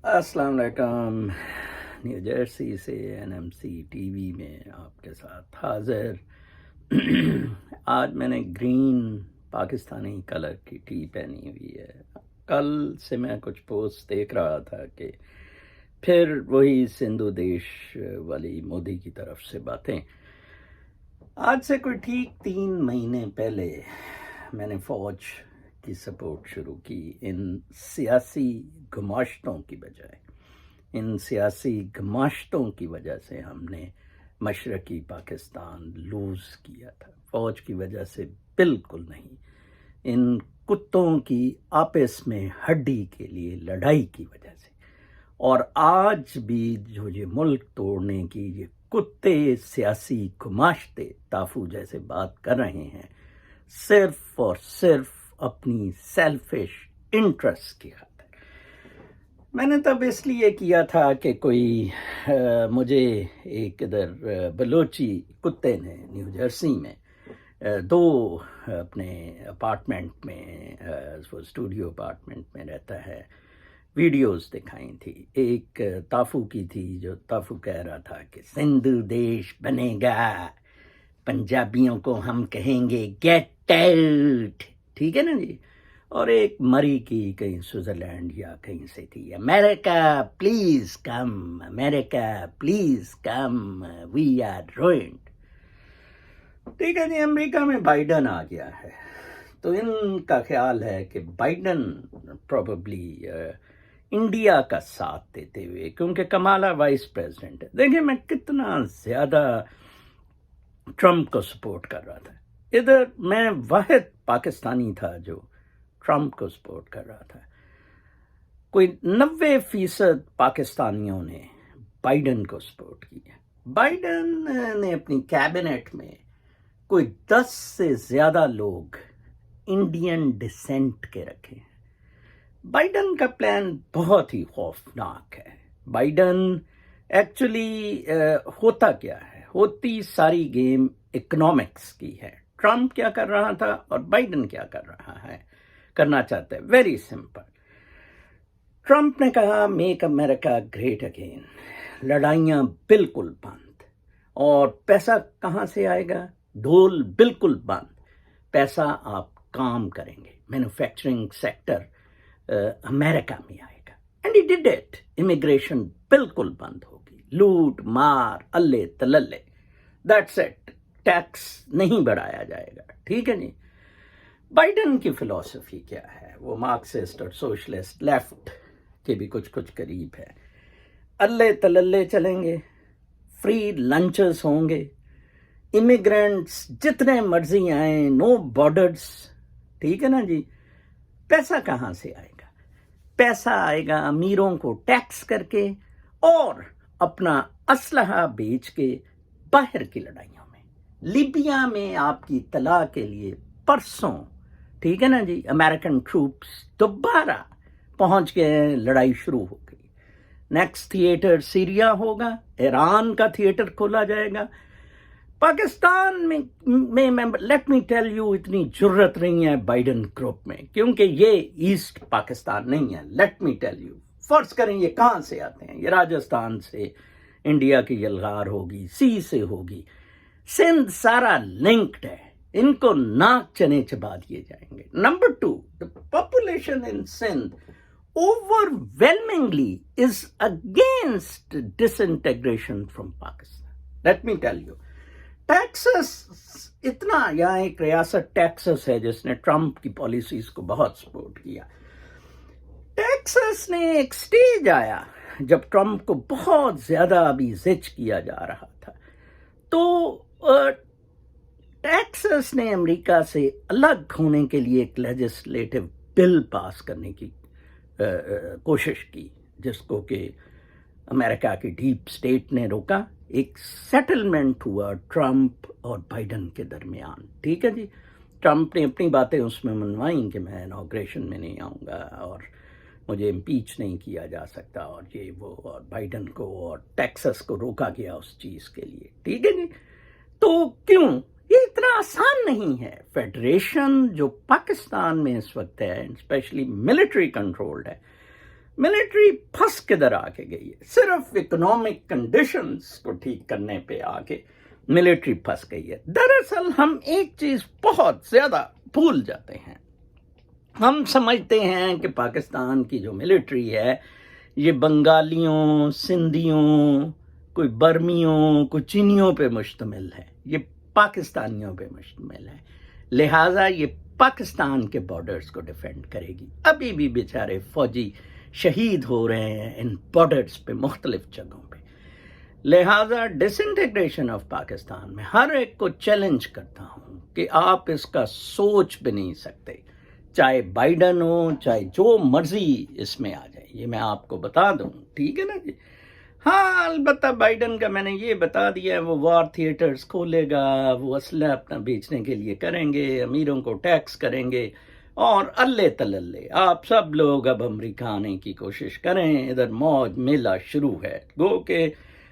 السلام علیکم. New Jersey سے NMC ٹی وی میں آپ کے ساتھ حاضر. آج میں نے گرین پاکستانی کلر کی ٹی پہنی ہوئی ہے. کل سے میں کچھ پوسٹ دیکھ رہا تھا کہ پھر وہی سندھو دیش والی مودی کی طرف سے باتیں. آج سے کوئی ٹھیک 3 مہینے پہلے میں نے فوج کی سپورٹ شروع کی. ان سیاسی گماشتوں کی بجائے ان سیاسی گماشتوں کی وجہ سے ہم نے مشرقی پاکستان لوز کیا تھا. فوج کی وجہ سے بالکل نہیں، ان کتوں کی آپس میں ہڈی کے لیے لڑائی کی وجہ سے. اور آج بھی جو یہ ملک توڑنے کی یہ کتے سیاسی گماشتے تافو جیسے بات کر رہے ہیں، صرف اور صرف اپنی سیلفش انٹرسٹ کی خاطر. میں نے تب اس لیے کیا تھا کہ کوئی مجھے ایک ادھر بلوچی کتے نے نیو جرسی میں 2 اپنے اپارٹمنٹ میں، وہ اسٹوڈیو اپارٹمنٹ میں رہتا ہے، ویڈیوز دکھائی تھی. ایک تافو کی تھی جو تافو کہہ رہا تھا کہ سندھ دیش بنے گا، پنجابیوں کو ہم کہیں گے گیٹ آؤٹ، ٹھیک ہے نا جی. اور ایک مری کی کہیں سوئٹزرلینڈ یا کہیں سے تھی، America please come, America please come, we are ruined. ٹھیک ہے جی. امریکہ میں بائیڈن آ گیا ہے تو ان کا خیال ہے کہ بائیڈن پروبیبلی انڈیا کا ساتھ دیتے ہوئے، کیونکہ کمالا وائس پریزیڈنٹ ہے. دیکھیں میں کتنا زیادہ ٹرمپ کو سپورٹ کر رہا تھا. ادھر میں واحد پاکستانی تھا جو ٹرمپ کو سپورٹ کر رہا تھا. کوئی 90% پاکستانیوں نے بائیڈن کو سپورٹ کیا. بائیڈن نے اپنی کیبنٹ میں کوئی 10 سے زیادہ لوگ انڈین ڈسینٹ کے رکھے ہیں. بائیڈن کا پلان بہت ہی خوفناک ہے. بائیڈن ایکچولی ہوتا کیا ہے، ہوتی ساری گیم اکنامکس کی ہے. ٹرمپ کیا کر رہا تھا اور بائیڈن کیا کر رہا ہے، کرنا چاہتا ہے، ویری سمپل. ٹرمپ نے کہا میک امریکہ گریٹ اگین، لڑائیاں بالکل بند. اور پیسہ کہاں سے آئے گا؟ ڈھول بالکل بند. پیسہ آپ کام کریں گے، مینوفیکچرنگ سیکٹر امریکہ میں آئے گا. And he did it. Immigration بالکل بند ہوگی، لوٹ مار اللہ تللے، دیٹس اٹ. ٹیکس نہیں بڑھایا جائے گا، ٹھیک ہے نہیں. بائیڈن کی فلسفی کیا ہے؟ وہ مارکسسٹ اور سوشلسٹ لیفٹ کے بھی کچھ قریب ہے. اللہ تللے چلیں گے، فری لنچز ہوں گے، امیگرینٹس جتنے مرضی آئیں، نو بارڈرز، ٹھیک ہے نا جی. پیسہ کہاں سے آئے گا؟ پیسہ آئے گا امیروں کو ٹیکس کر کے اور اپنا اسلحہ بیچ کے باہر کی لڑائیوں میں. لیبیا میں آپ کی اطلاع کے لیے پرسوں، ٹھیک ہے نا جی، امریکن ٹروپس دوبارہ پہنچ گئے، لڑائی شروع ہو گئی. نیکسٹ تھیٹر سیریا ہوگا، ایران کا تھیٹر کھولا جائے گا. پاکستان میں لیٹ می ٹیل یو اتنی جرت نہیں ہے بائیڈن گروپ میں، کیونکہ یہ ایسٹ پاکستان نہیں ہے. لیٹ می ٹیل یو، فرض کریں یہ کہاں سے آتے ہیں؟ یہ راجستھان سے انڈیا کی یلغار ہوگی، سی سے ہوگی، سندھ سارا لنکڈ ہے. ان کو ناک چنے چبا دیے جائیں گے. Number 2، the population in Sindh overwhelmingly is against disintegration from Pakistan. Let me tell you. Texas اتنا، یہاں ایک ریاست ٹیکسس ہے جس نے ٹرمپ کی پالیسیز کو بہت سپورٹ کیا. ٹیکسس نے ایک سٹیج آیا جب ٹرمپ کو بہت زیادہ ابھی زچ کیا جا رہا تھا، تو ٹیکسس نے امریکہ سے الگ ہونے کے لیے ایک لیجسلیٹو بل پاس کرنے کی کوشش کی، جس کو کہ امریکہ کی ڈیپ سٹیٹ نے روکا. ایک سیٹلمنٹ ہوا ٹرمپ اور بائیڈن کے درمیان، ٹھیک ہے جی. ٹرمپ نے اپنی باتیں اس میں منوائیں کہ میں انوگریشن میں نہیں آؤں گا اور مجھے امپیچ نہیں کیا جا سکتا اور یہ وہ، اور بائیڈن کو اور ٹیکسس کو روکا گیا اس چیز کے لیے، ٹھیک ہے جی. تو کیوں یہ اتنا آسان نہیں ہے؟ فیڈریشن جو پاکستان میں اس وقت ہے، اسپیشلی ملٹری کنٹرولڈ ہے، ملٹری پھنس کدھر آ کے گئی ہے؟ صرف اکنامک کنڈیشنز کو ٹھیک کرنے پہ آ کے ملٹری پھنس گئی ہے. دراصل ہم ایک چیز بہت زیادہ بھول جاتے ہیں. ہم سمجھتے ہیں کہ پاکستان کی جو ملٹری ہے یہ بنگالیوں، سندھیوں، کوئی برمیوں، کوئی چینیوں پہ مشتمل ہے. یہ پاکستانیوں پہ مشتمل ہے، لہٰذا یہ پاکستان کے بارڈرز کو ڈیفینڈ کرے گی. ابھی بھی بیچارے فوجی شہید ہو رہے ہیں ان بارڈرز پہ مختلف جگہوں پہ. لہٰذا ڈس انٹیگریشن آف پاکستان میں ہر ایک کو چیلنج کرتا ہوں کہ آپ اس کا سوچ بھی نہیں سکتے، چاہے بائیڈن ہو، چاہے جو مرضی اس میں آ جائے. یہ میں آپ کو بتا دوں، ٹھیک ہے نا جی. ہاں البتہ بائیڈن کا میں نے یہ بتا دیا ہے، وہ وار تھیٹرز کھولے گا، وہ اسلحہ اپنا بیچنے کے لیے کریں گے، امیروں کو ٹیکس کریں گے، اور اللہ تللے آپ سب لوگ اب امریکہ آنے کی کوشش کریں. ادھر موج میلہ شروع ہے. گو کہ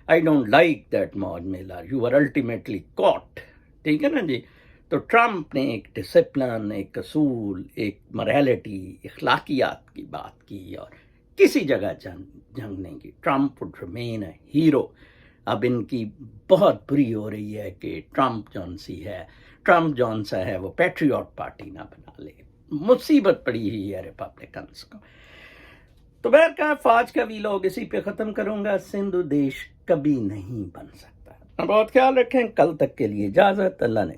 آئی ڈونٹ لائک دیٹ موج میلہ، یو آر الٹیمیٹلی کاٹ. ٹھیک ہے نا جی. تو ٹرمپ نے ایک ڈسپلن، ایک اصول، ایک مرالٹی، اخلاقیات کی بات کی اور کسی جگہ جنگ نہیں کی. Trump would remain a hero. اب ان کی بہت بری ہو رہی ہے کہ ٹرمپ جون سا ہے وہ پیٹریوٹ پارٹی نہ بنا لے. مصیبت پڑی ہوئی ہے ریپبلکنس کو. تو بہرکیف آج کا ویلاگ اسی پہ ختم کروں گا. سندھ دیش کبھی نہیں بن سکتا. بہت خیال رکھیں. کل تک کے لیے اجازت. اللہ نے